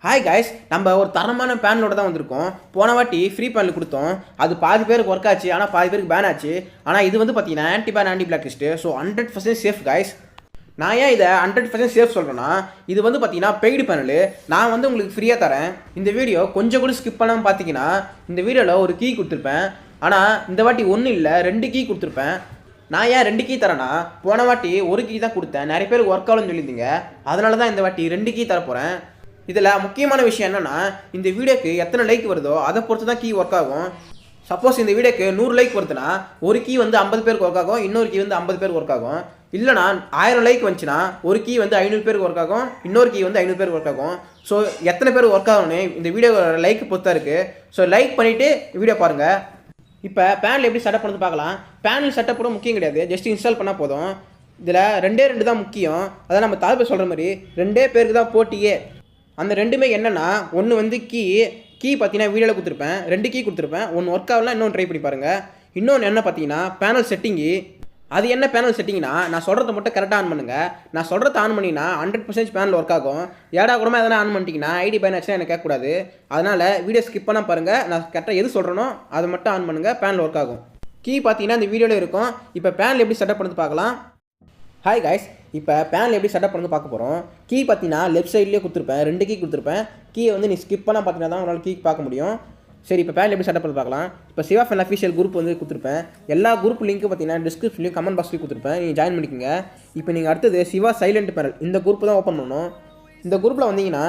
Hi guys, நம்ம ஒரு தரமான பேனலோட தான் வந்திருக்கோம். போன வாட்டி ஃப்ரீ பேனல் கொடுத்தோம். அது பாதி பேருக்கு ஒர்க் ஆச்சு, ஆனால் பாதி பேருக்கு பேன் ஆச்சு. ஆனால் இது வந்து பார்த்தீங்கன்னா anti ban anti black list. So 100% safe guys. நான் ஏன் இதை 100% சேஃப் சொல்கிறேன்னா, இது வந்து பார்த்தீங்கன்னா பெய்டு பேனலு. நான் வந்து உங்களுக்கு ஃப்ரீயாக தரேன். இந்த வீடியோ கொஞ்சம் கூட ஸ்கிப் பண்ணாமல் பார்த்தீங்கன்னா இந்த வீடியோவில் ஒரு கீ கொடுத்துருப்பேன். ஆனால் இந்த வாட்டி ஒன்றும் இல்லை, 2 கீ கொடுத்துருப்பேன். நான் ஏன் 2 கீ தரேன்னா, போன வாட்டி ஒரு கீ தான் கொடுத்தேன். நிறைய பேர் ஒர்க் ஆகலன்னு சொல்லியிருந்தீங்க. அதனால தான் இந்த வாட்டி 2 கீ தரப்போகிறேன். இதில் முக்கியமான விஷயம் என்னென்னா, இந்த வீடியோக்கு எத்தனை லைக் வருதோ அதை பொறுத்து தான் கீ ஒர்க் ஆகும். சப்போஸ் இந்த வீடியோக்கு 100 லைக் வருதுன்னா ஒரு கீ வந்து 50 பேருக்கு ஒர்க் ஆகும், இன்னொரு கீ வந்து 50 பேருக்கு ஒர்க் ஆகும். இல்லைனா 1000 லைக் வந்துச்சுன்னா ஒரு கீ வந்து 500 பேருக்கு ஒர்க் ஆகும், இன்னொரு கீ வந்து 500 பேருக்கு ஒர்க் ஆகும். ஸோ எத்தனை பேருக்கு ஒர்க் ஆகும்னு இந்த வீடியோ லைக் பொறுத்தா இருக்குது. ஸோ லைக் பண்ணிவிட்டு வீடியோ பாருங்கள். இப்போ பேனல் எப்படி செட்டப் பண்ணி பார்க்கலாம். பேனல் செட்டப் கூட முக்கியம் கிடையாது, ஜஸ்ட் இன்ஸ்டால் பண்ணால் போதும். இதில் 2 தான் முக்கியம். அதான் நம்ம தலைப்பு சொல்கிற மாதிரி 2 பேருக்கு தான் போட்டியே. அந்த 2மே என்னென்னா, ஒன்று வந்து கீ பார்த்தீங்கன்னா வீடியோவில் கொடுத்துருப்பேன். 2 கீ கொடுத்துருப்பேன். ஒன்று ஒர்க் ஆகலாம், இன்னொன்று ட்ரை பண்ணி பாருங்கள். இன்னொன்று என்ன பார்த்தீங்கன்னா பேனல் செட்டிங்கு. அது என்ன பேனல் செட்டிங்னா, நான் சொல்கிறத மட்டும் கரெக்டாக ஆன் பண்ணுங்கள். நான் சொல்கிறத ஆன் பண்ணிங்கன்னா 100% பேனல் ஒர்க் ஆகும். ஏடா கூடமா எதனா ஆன் பண்ணிட்டீங்கன்னா ஐடி பேன் ஆச்சுன்னா எனக்கு கேட்கக்கூடாது. அதனால் வீடியோ ஸ்கிப் பண்ணால் பாருங்கள். நான் கரெக்டாக எது சொல்கிறேனோ அதை மட்டும் ஆன் பண்ணுங்கள், பேனல் ஒர்க் ஆகும். கீ பார்த்தீங்கன்னா இந்த வீடியோவில் இருக்கும். இப்போ பேனல் எப்படி செட்டப் பண்ணி பார்க்கலாம். ஹாய் கைஸ், இப்போ பேனல் எப்படி செட்டப் பண்ணி பார்க்க போகிறோம். கீ பார்த்தீங்கன்னா லெஃப்ட் சைட்லேயே கொடுத்துருப்பேன். 2 கீ கொடுத்துருப்பேன். கீயை வந்து நீ ஸ்கிப் பண்ணால் பார்த்தீங்கன்னா தான் உங்களால் கீ பார்க்க முடியும். சரி, இப்போ பேனல் எப்படி செட்டப் பண்ணி பார்க்கலாம். இப்போ சிவா ஃபேன் அஃபிஷியல் குரூப் வந்து கொடுத்துருப்பேன். எல்லா குரூப் லிங்க்கும் பார்த்தீங்கன்னா டிஸ்கிரிப்ஷன்லையும் கமெண்ட் பாக்ஸ்லையும் கொடுத்துருப்பேன். நீங்கள் ஜாயின் பண்ணிக்கோங்க. இப்போ நீங்கள் அடுத்தது சிவா சைலண்ட் பேனல் இந்த குரூப் தான் ஓப்பன் பண்ணணும். இந்த குரூப்பில் வந்தீங்கன்னா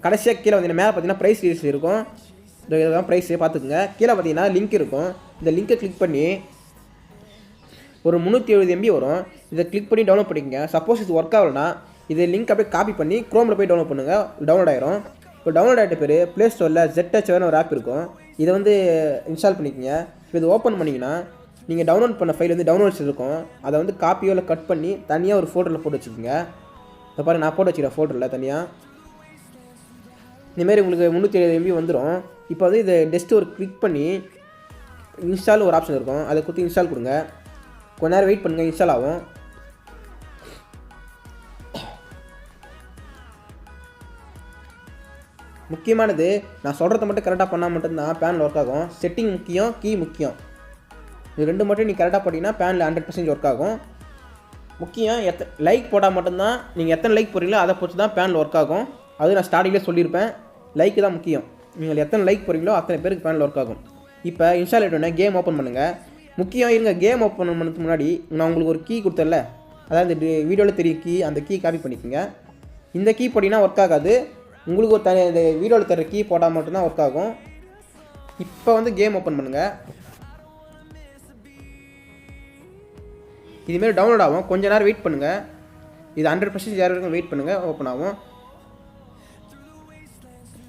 கடைசியாக கீழே வந்து மேலே பார்த்தீங்கன்னா ப்ரைஸ் லீஸ்ட் இருக்கும். இதெல்லாம் ப்ரைஸே பார்த்துக்குங்க. கீழே பார்த்தீங்கன்னா லிங்க் இருக்கும். இந்த லிங்க்கை கிளிக் பண்ணி ஒரு 370 MB வரும். இதை கிளிக் பண்ணி டவுன்லோட் பண்ணிக்கங்க. சப்போஸ் இது ஒர்க் ஆகலைன்னா இது லிங்க் அப்படியே காப்பி பண்ணி க்ரோமில் போய் டவுன்லோட் பண்ணுங்கள். டவுன்லோட் ஆயிரும். இப்போ டவுன்லோட் ஆகிட்ட பேர் ப்ளே ஸ்டோரில் ZHன்னு ஒரு ஆப் இருக்கும். இதை வந்து இன்ஸ்டால் பண்ணிக்கோங்க. இப்போ இது ஓப்பன் பண்ணிங்கன்னா நீங்கள் டவுன்லோட் பண்ண ஃபைல் வந்து டவுன்லோட்ஸ் இருக்கும். அதை வந்து காப்பியோ இல்லை கட் பண்ணி தனியாக ஒரு ஃபோல்டரில் போட்டு வச்சுக்கோங்க. இப்போ பாருங்கள், நான் போட்டு வச்சுக்கிறேன் ஃபோல்டரில் தனியாக. இந்தமாரி உங்களுக்கு 370 MB வந்துடும். இப்போ வந்து இதை ஜஸ்ட்டு ஒரு கிளிக் பண்ணி இன்ஸ்டால் ஒரு ஆப்ஷன் இருக்கும். அதை கொடுத்து இன்ஸ்டால் கொடுங்க. கொஞ்ச நேரம் வெயிட் பண்ணுங்கள், இன்ஸ்டால் ஆகும். முக்கியமானது நான் சொல்கிறத மட்டும் கரெக்டாக பண்ணால் மட்டும்தான் பேனல் ஒர்க் ஆகும். செட்டிங் முக்கியம், கீ முக்கியம். இது 2 மட்டும் நீங்கள் கரெக்டாக போட்டிங்கன்னா பேனல் 100% ஒர்க் ஆகும். முக்கியம் லைக் போட்டால் மட்டும்தான். நீங்கள் எத்தனை லைக் போடுறீங்களோ அதை பொறுத்து தான் பேனல் ஒர்க் ஆகும். அது நான் ஸ்டார்டிங்கில் சொல்லியிருப்பேன். லைக்கு தான் முக்கியம். நீங்கள் எத்தனை லைக் போடுறீங்களோ அத்தனை பேருக்கு பேனல் ஒர்க் ஆகும். இப்போ இன்ஸ்டால் ஆகிட்டோன்னே கேம் ஓப்பன் பண்ணுங்கள். முக்கியம் இருங்க, கேம் ஓப்பன் பண்ணுறதுக்கு முன்னாடி நான் உங்களுக்கு ஒரு கீ கொடுத்தேன்ல, அதாவது இந்த வீடியோவில் தெரிய கீ, அந்த கீ காப்பி பண்ணிக்கோங்க. இந்த கீ போட்டிங்கன்னா ஒர்க் ஆகாது. உங்களுக்கு ஒரு இந்த வீடியோவில் தர கீ போட்டால் மட்டும்தான் ஒர்க் ஆகும். இப்போ வந்து கேம் ஓப்பன் பண்ணுங்கள். இதுமாரி டவுன்லோட் ஆகும். கொஞ்சம் நேரம் வெயிட் பண்ணுங்கள். இது 100% யார் வரைக்கும் வெயிட் பண்ணுங்கள், ஓப்பன் ஆகும்.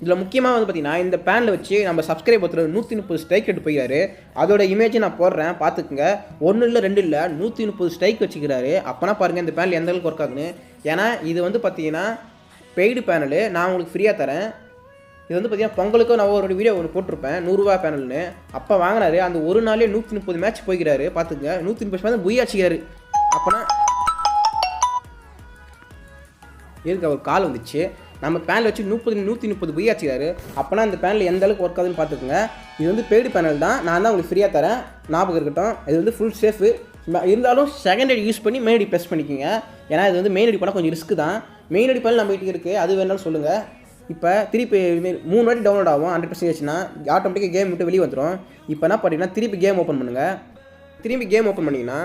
இதில் முக்கியமாக வந்து பார்த்தீங்கன்னா இந்த பேனில் வச்சு நம்ம சப்ஸ்கிரைப் ஒருத்தர் 130 ஸ்ட்ரைக் எடுத்து போயிறாரு. அதோட இமேஜை நான் போடுறேன், பார்த்துக்குங்க. 1 இல்லை 2 இல்லை 130 ஸ்ட்ரைக் வச்சுக்கிறாரு. அப்போனா பாருங்கள் இந்த பேனல் எந்த அளவுக்கு ஒர்க் ஆகுன்னு. ஏன்னா இது வந்து பார்த்தீங்கன்னா பெய்டு பேனலு. நான் உங்களுக்கு ஃப்ரீயாக தரேன். இது வந்து பார்த்தீங்கன்னா பொங்கலுக்கும் நான் ஒரு வீடியோ ஒன்று போட்டிருப்பேன், 100 ரூபா பேனல்னு. அப்போ வாங்கினாரு. அந்த ஒரு நாளே 130 மேட்ச் போய்க்கிறாரு. பார்த்துக்குங்க, 130 மேட்ச் புய் அடிச்சிக்கிறாரு. அப்போனா எதுக்கு அவர் கால் வந்துச்சு. நம்ம பேனல் வச்சு 130 புய் அடிச்சிக்கிறாரு. அப்போனா அந்த பேனல் எந்த அளவுக்கு ஒர்க் ஆகுதுன்னு பார்த்துக்குங்க. இது வந்து பெய்டு பேனல் தான், நான் தான் உங்களுக்கு ஃப்ரீயாக தரேன், ஞாபகம் இருக்கட்டும். இது வந்து ஃபுல் சேஃபு. இருந்தாலும் செகண்ட் ஐடி யூஸ் பண்ணி மெயின் ஐடி ப்ரெஸ் பண்ணிக்கோங்க. ஏன்னா இது வந்து மெயின் ஐடி பண்ணால் கொஞ்சம் ரிஸ்க்கு தான். மெயின் ஐடி பேனல் நம்ம வீட்டுக்கு இருக்குது, அது வேணாலும் சொல்லுங்கள். இப்போ திருப்பி 3 வாட்டி டவுன்லோட் ஆகும். 100%னா ஆட்டோமேட்டிக்காக கேம் விட்டு வெளியே வந்துடும். இப்போ என்ன பண்ணிங்கன்னா திருப்பி கேம் ஓப்பன் பண்ணுங்கள். திருப்பி கேம் ஓப்பன் பண்ணிங்கன்னா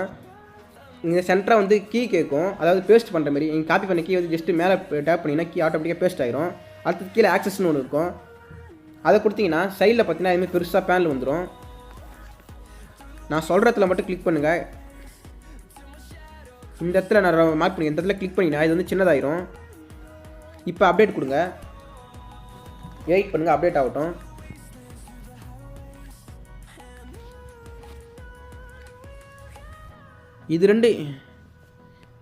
இங்கே சென்டராக வந்து கீ கேட்கும், அதாவது பேஸ்ட் பண்ணுற மாதிரி. நீங்கள் காப்பி பண்ண கீ வந்து ஜஸ்ட்டு மேலே டேப் பண்ணிங்கன்னா கீ ஆட்டோமேட்டிக்காக பேஸ்ட் ஆகிரும். அடுத்து கீழே ஆக்சஸ்னு ஒன்று இருக்கும், அதை கொடுத்தீங்கன்னா சைடில் பார்த்தீங்கன்னா இதுமாதிரி பெருசாக பேனல் வந்துடும். நான் சொல்கிறதுல மட்டும் கிளிக் பண்ணுங்கள். இந்த இடத்துல நான் மார்க் பண்ணி இந்த இடத்துல கிளிக் பண்ணிங்கன்னா இது வந்து சின்னதாயிரும். இப்போ அப்டேட் கொடுங்க, வெயிட் பண்ணுங்கள், அப்டேட் ஆகட்டும். இது 2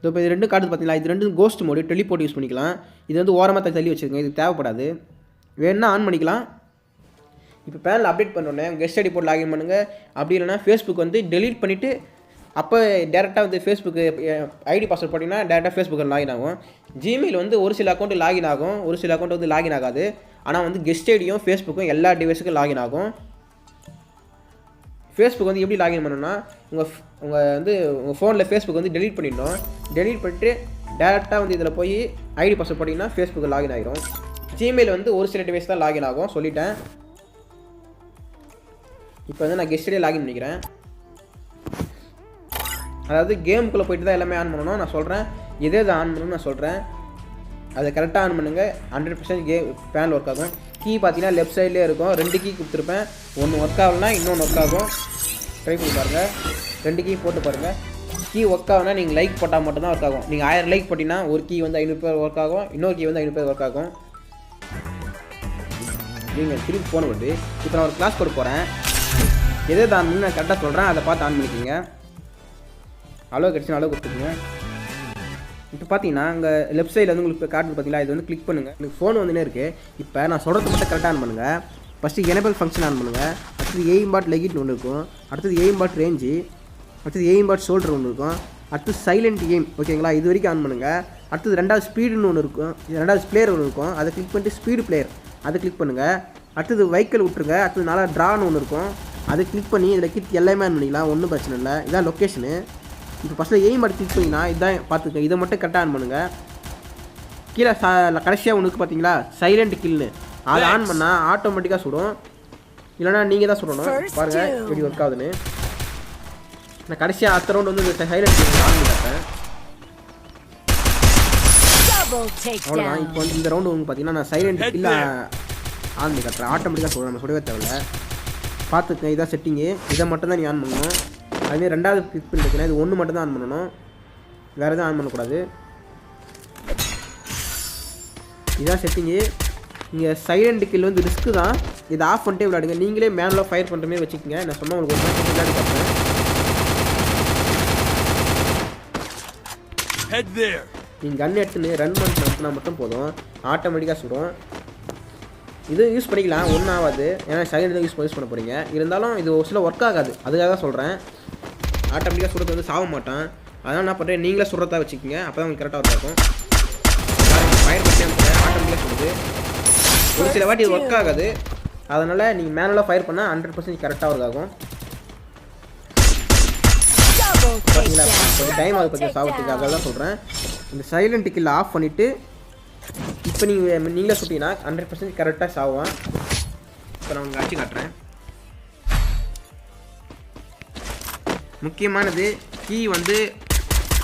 இப்போ இது 2 கார்டு பார்த்தீங்களா. இது 2 கோஸ்ட் மோடு, டெலிபோர்ட் யூஸ் பண்ணிக்கலாம். இது வந்து ஓரமாக தள்ளி வச்சுருங்க, இது தேவைப்படாது. வேணுன்னா ஆன் பண்ணிக்கலாம். இப்போ பேனல் அப்டேட் பண்ணோன்னே கெஸ்ட் ஐடி போட்டு லாகின் பண்ணுங்கள். அப்படி இல்லைனா ஃபேஸ்புக் வந்து டெலீட் பண்ணிவிட்டு அப்போ டேரெக்டாக வந்து ஃபேஸ்புக்கு ஐடி பாஸ்வேர்ட் போட்டிங்கன்னா டேரெக்டாக ஃபேஸ்புக்கில் லாகின் ஆகும். ஜிமெயில் வந்து ஒரு சில அக்கௌண்ட்டு லாகின் ஆகும், ஒரு சில அக்கௌண்ட் வந்து லாகின் ஆகாது. ஆனால் வந்து கெஸ்ட் ஐடியும் ஃபேஸ்புக்கும் எல்லா டிவைஸுக்கும் லாகின் ஆகும். ஃபேஸ்புக் வந்து எப்படி லாகின் பண்ணணும்னா உங்கள் ஃபோனில் ஃபேஸ்புக் வந்து டெலீட் பண்ணிடணும். டெலீட் பண்ணிட்டு டேரெக்டாக வந்து இதில் போய் ஐடி பாஸ்வேர்ட் போட்டிங்கன்னா ஃபேஸ்புக்கு லாகின் ஆகிரும். ஜிமெயில் வந்து ஒரு சில டிவைஸ் தான் லாகின் ஆகும் சொல்லிட்டேன். இப்போ வந்து நான் கெஸ்ட் ஐடியை லாகின் பண்ணிக்கிறேன். அதாவது கேமுக்குள்ளே போய்ட்டு தான் எல்லாமே ஆன் பண்ணணும். நான் சொல்கிறேன் எது ஆன் பண்ணணும்னு நான் சொல்கிறேன். அதை கரெக்டாக ஆன் பண்ணுங்கள். 100% பேன் ஒர்க் ஆகும். கீ பார்த்தீங்கன்னா லெஃப்ட் சைட்லேயே இருக்கும். 2 கீ கொடுத்துருப்பேன். ஒன்று ஒர்க் ஆகலைன்னா இன்னொன்று ஒர்க் ஆகும். ட்ரை பண்ணி பாருங்கள். 2 கீ போட்டு பாருங்கள். கீ ஒர்க் ஆகுனா நீங்கள் லைக் போட்டால் மட்டும்தான் ஒர்க் ஆகும். நீங்கள் 1000 லைக் போட்டிங்கன்னா ஒரு கீ வந்து 500 பேர் ஒர்க் ஆகும், இன்னொரு கீ வந்து 500 பேர் ஒர்க் ஆகும். நீங்கள் திருப்பி போன வந்து இப்போ நான் ஒரு கிளாஸ் கொடுக்க போகிறேன். எதை ஆன் பண்ணி நான் கரெக்டாக சொல்கிறேன், அதை பார்த்து ஆன் பண்ணிக்கிங்க. அளவு கிடச்சுன்னா அளவு கொடுத்துக்குங்க. இப்போ பார்த்தீங்கன்னா அங்கே லெஃப்ட் சைடில் வந்து உங்களுக்கு கார்டு பார்த்தீங்களா, இது வந்து கிளிக் பண்ணுங்கள். எனக்கு ஃபோன் வந்துனே இருக்குது. இப்போ நான் சொல்கிறது மட்டும் கரெக்டாக ஆன் பண்ணுங்கள். ஃபஸ்ட்டு எனேபிள் ஃபங்க்ஷன் ஆன் பண்ணுங்கள். அடுத்தது எய்ம் பாட் லெகிட்னு ஒன்று இருக்கும். அடுத்தது எய்ம் பாட் ரேஞ்சு. அடுத்தது எய்ம் பாட் ஷோல்டர் ஒன்று இருக்கும். அடுத்தது சைலண்ட் எய்ம். ஓகேங்களா, இது வரைக்கும் ஆன் பண்ணுங்கள். அடுத்தது 2வது ஸ்பீடுன்னு ஒன்று இருக்கும். 2வது பிளேயர் ஒன்று இருக்கும். அதை கிளிக் பண்ணிட்டு ஸ்பீடு பிளேயர் அதை கிளிக் பண்ணுங்கள். அடுத்தது வைக்கல் விட்டுருங்க. அடுத்தது 4 ட்ரான்னு ஒன்று இருக்கும். அதை கிளிக் பண்ணி இதில் கிட் எல்லாமே ஆன் பண்ணிக்கலாம், ஒன்றும் பிரச்சனை இல்லை. இதான் லொக்கேஷனு. இப்போ ஃபஸ்ட்டில் எய்ம் பாட் கிளிக் பண்ணிங்கன்னா இதான் பார்த்துக்க. இதை மட்டும் கரெக்டாக ஆன் பண்ணுங்கள். கீழே கடைசியாக ஒன்றுக்கு பார்த்தீங்களா சைலண்ட் கில்னு, அதை ஆன் பண்ணால் ஆட்டோமேட்டிக்காக சுடும். இல்லைனா நீங்கள் தான் சுடணும். பாருங்கள் எப்படி ஒர்க் ஆகுதுன்னு. நான் கடைசியாக அடுத்த ரவுண்ட் வந்து சைலண்ட் கில் ஆன் பண்ணிட்டேன். அவ்வளோதான். இப்போ வந்து இந்த ரவுண்டு வந்து பார்த்தீங்கன்னா நான் சைலண்ட் கில் ஆன் பண்ணி கட்டுறேன். ஆட்டோமேட்டிக்காக சுடும், நம்ம சுடவே தேவையில்லை. பார்த்துக்க, இதான் செட்டிங்கு. இதை மட்டும் தான் நீ ஆன் பண்ணணும். அதுமாதிரி 2வது கிளிக் பண்ணிட்டுனா இது 1 மட்டும் தான் ஆன் பண்ணணும், வேறு எதுவும் ஆன் பண்ணக்கூடாது. இதான் செட்டிங்கு. நீங்கள் சைலண்ட் கில் வந்து ரிஸ்க்கு தான். இதை ஆஃப் பண்ணிட்டே விளையாடுங்க. நீங்களே மேனுவலாக ஃபயர் பண்ணுற மாதிரி வச்சுக்கோங்க. நான் சொன்னால் உங்களுக்கு ஒரு மேட்ச் விளையாடி பார்ப்பேன். நீங்கள் கன் எடுத்துன்னு ரன் பண்ணினா மட்டும் போதும், ஆட்டோமேட்டிக்காக சுடும். இது யூஸ் பண்ணிக்கலாம், ஒன்றும் ஆகாது. ஏன்னா சைலண்ட் தான் யூஸ் பண்ண போகிறீங்க. இருந்தாலும் இது ஒரு சில ஒர்க் ஆகாது, அதுக்காக தான் சொல்கிறேன். ஆட்டோமேட்டிக்காக சுடுறது வந்து சாக மாட்டான். அதனால் என்ன பண்ணுறேன், நீங்களே சுடுறதா வச்சுக்கோங்க. அப்போ தான் உங்களுக்கு கரெக்டாக ஒர்க் ஆகும். ஃபயர் பண்ணி ஆட்டோமேட்டிக்காக சுடுது. ஒரு சில வாட்டி இது ஒர்க் ஆகாது. அதனால் நீங்கள் மேனுவலாக ஃபயர் பண்ணால் 100% கரெக்டாக ஒர்க் ஆகும். பார்த்தீங்களா, கொஞ்சம் டைம் ஆகுது பற்றி சாப்பிட்றதுக்காக தான் சொல்கிறேன். இந்த சைலண்ட் கில்லை ஆஃப் பண்ணிவிட்டு இப்போ நீங்களே சுட்டிங்கன்னா 100% கரெக்டாக சாவான். இப்போ நான் உங்களுக்கு அடிச்சு காட்டுறேன். முக்கியமானது கீ வந்து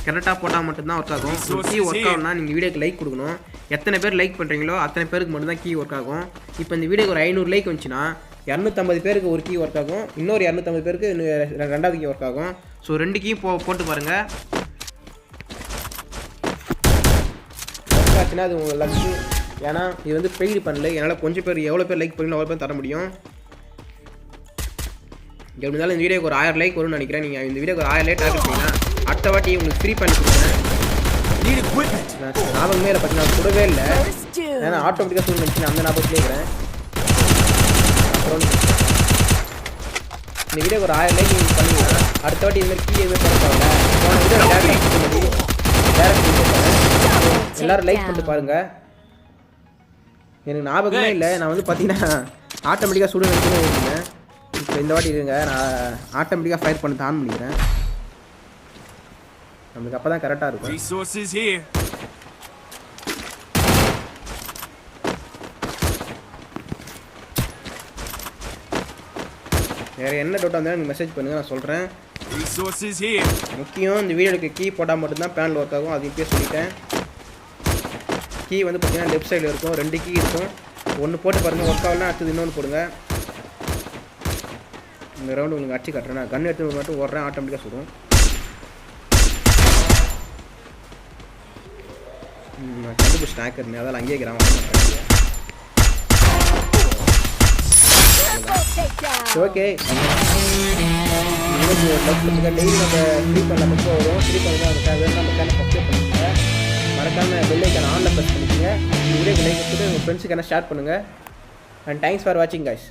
கரெக்டாக போட்டால் மட்டும்தான் ஒர்க் ஆகும். கீ ஒர்க் ஆகும்னா நீங்கள் வீடியோக்கு லைக் கொடுக்கணும். எத்தனை பேர் லைக் பண்ணுறீங்களோ அத்தனை பேருக்கு மட்டும்தான் கீ ஒர்க் ஆகும். இப்போ இந்த வீடியோக்கு ஒரு 500 லைக் வந்துச்சுன்னா 250 பேருக்கு ஒரு கீ ஒர்க் ஆகும், இன்னொரு 250 பேருக்கு 2வது கீ ஒர்க் ஆகும். ஸோ 2 கீ போட்டு பாருங்கள். ஒர்க் ஆச்சுன்னா அது உங்கள் லக்கு. ஏன்னா இது வந்து பெய்டு பண்ணல, என்னால் கொஞ்சம் பேர் எவ்வளோ பேர் லைக் பண்ணீங்களோ அவ்வளோ பேர் தர முடியும். எப்படி இருந்தாலும் இந்த வீடியோக்கு ஒரு 1000 லைக் வரும்னு நினைக்கிறேன். நீங்கள் இந்த வீடியோக்கு ஒரு 1000 லைக் டார்கெட் பண்ணிங்கன்னா அடுத்த வாட்டி உங்களுக்கு ஃப்ரீ பண்ணி கொடுக்குறேன். ஞாபகமே இல்லை பார்த்தீங்கன்னா கூடவே இல்லை. ஏன்னா ஆட்டோமேட்டிக்காக சொல்லி நினச்சினா அந்த ஞாபகத்துலேயே இருக்கிறேன். அப்புறம் இந்த வீடியோக்கு ஒரு 1000 லைக் நீங்கள் பண்ணிங்கன்னா அடுத்த வாட்டி இதுமாதிரி கீ எதுவுமே பண்ண தேவையில்ல. போன வீடியோ டேரக்ட் எல்லோரும் லைக் பண்ணிட்டு பாருங்கள். எனக்கு ஞாபகமே இல்லை. நான் வந்து பார்த்தீங்கன்னா ஆட்டோமேட்டிக்காக சுடு நினைச்சுன்னு. இப்போ இந்த வாட்டி இருங்க, நான் ஆட்டோமேட்டிக்காக ஃபயர் பண்ண ஆன் பண்ணிக்கிறேன். நமக்கு அப்போ தான் கரெக்டாக இருக்கும். வேறு என்ன டவுட்டாக இருந்தாலும் நீங்கள் மெசேஜ் பண்ணுங்கள், நான் சொல்கிறேன். முக்கியம் இந்த வீடியோக்கு கீ போட்டால் மட்டும்தான் பேனில் ஒர்க் ஆகும். அது இப்போயே சொல்லிட்டேன். கீ வந்து பார்த்தீங்கன்னா லெஃப்ட் சைடில் இருக்கும். 2 கீ இருக்கும். ஒன்று போட்டு பாருங்கள், ஒர்க் ஆகலாம். அடுத்தது இன்னொன்று போடுங்க. இந்த ரவுண்டு உங்களுக்கு அடிச்சு காட்டுறேன். நான் கன் எடுத்து மட்டும் ஓடுறேன், ஆட்டோமேட்டிக்காக சுடும். நான் கண்டுபிடிச்சி ஸ்நாக்கர்னு அதால் அங்கேயே கிராமம். ஓகே, டெய்லி நம்ம ஃப்ரீ பண்ண மட்டும் வரும். ஃப்ரீ பண்ணி அதுக்காக நம்ம சேனல் சப்ஸ்கிரைப் பண்ணிக்கோங்க. மறக்காமல் பெல் ஐக்கான ஆன்ல ப்ரெஸ் பண்ணிக்கோங்க. இந்த வீடியோக்கு லைக் கொடுத்துட்டு உங்கள் ஃப்ரெண்ட்ஸுக்கான ஷேர் பண்ணுங்கள். அண்ட் தேங்க்ஸ் ஃபார் வாட்சிங் கைஸ்.